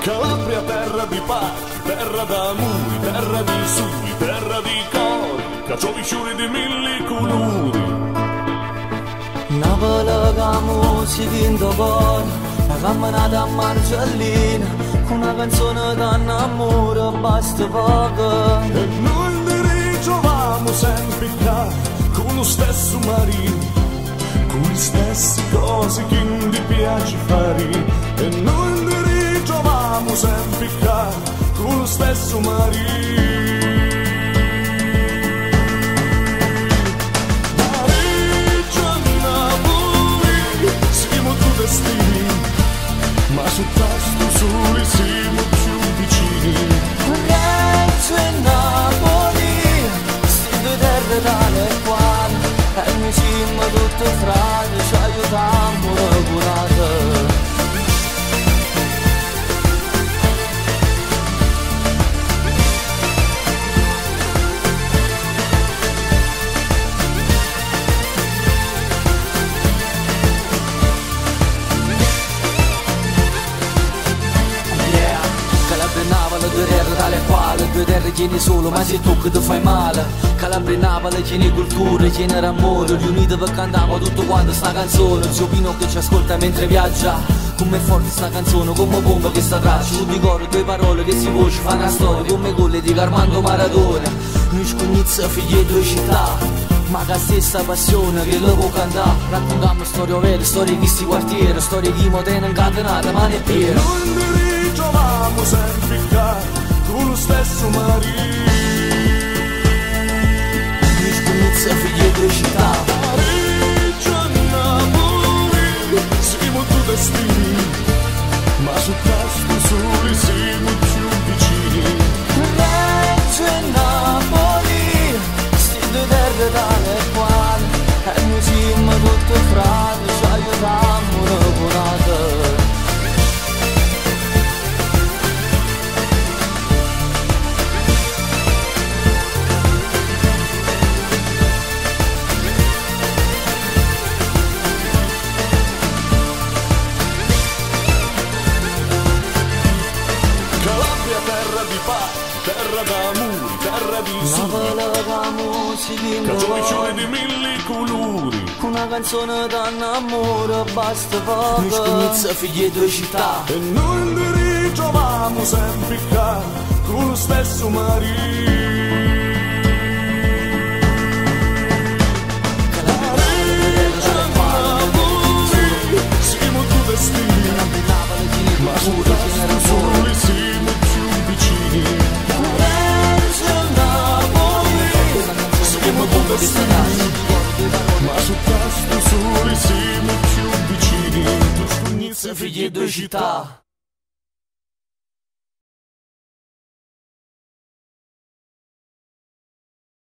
Calabria terra di pace, terra d'amori, terra di soli, terra di cori, caccioli sciuri di mille colori. Napoli che musica in tuo cuore, la camminata a Marcellina, una canzone d'amore basta poco. E noi ne ritroviamo sempre qua, con lo stesso marino, con le stesse cose che ti piace fare. E noi ne ritroviamo sempre qua, con lo stesso marino. Ma su questo sole siamo più vicini. Reggio e Napoli, sti due terre dalle quali e noi siamo tutti frati, ci aiutiamo curate. Due terre dalle quali, due terre tieni solo, ma se tu che ti fai male. Calabria e Napoli tieni cultura, tieni amore, riuniti per cantare tutto quanto sta canzone. Zio Pino che ci ascolta mentre viaggia, come forte sta canzone, come bomba che sta traccia. Un ricordo, due parole che si voce, fa una storia, come quelle di Armando Maradona. Noi scognizza figli di due città, ma che stessa passione che lo può cantare. Raccontiamo storie vere, storie di sti quartieri, storie di Modena incatenate, mani e piede. Noi ne ritroviamo sempre qua, con lo stesso marino. Noi scognizza figli di due città, Reggio e Napoli, siamo due destini, ma su questo sole siamo più vicini. Reggio e Napoli, sti due terre dalle quali e noi siamo tutti frati, ci aiutiamo curate. Calabria terra di pace, terra d'amori, terra di soli, Napoli che musica in tuo caccioli cuore, di mille colori. una canzone d'amore basta poco. Noi scognizza figli di due città, E noi ne ritroviamo sempre qua, con lo stesso marino. Siamo due destini, ma su questo sole siamo più vicini. Reggio e Napoli, Siamo due destini, ma su questo sole siamo più vicini. figli di due città.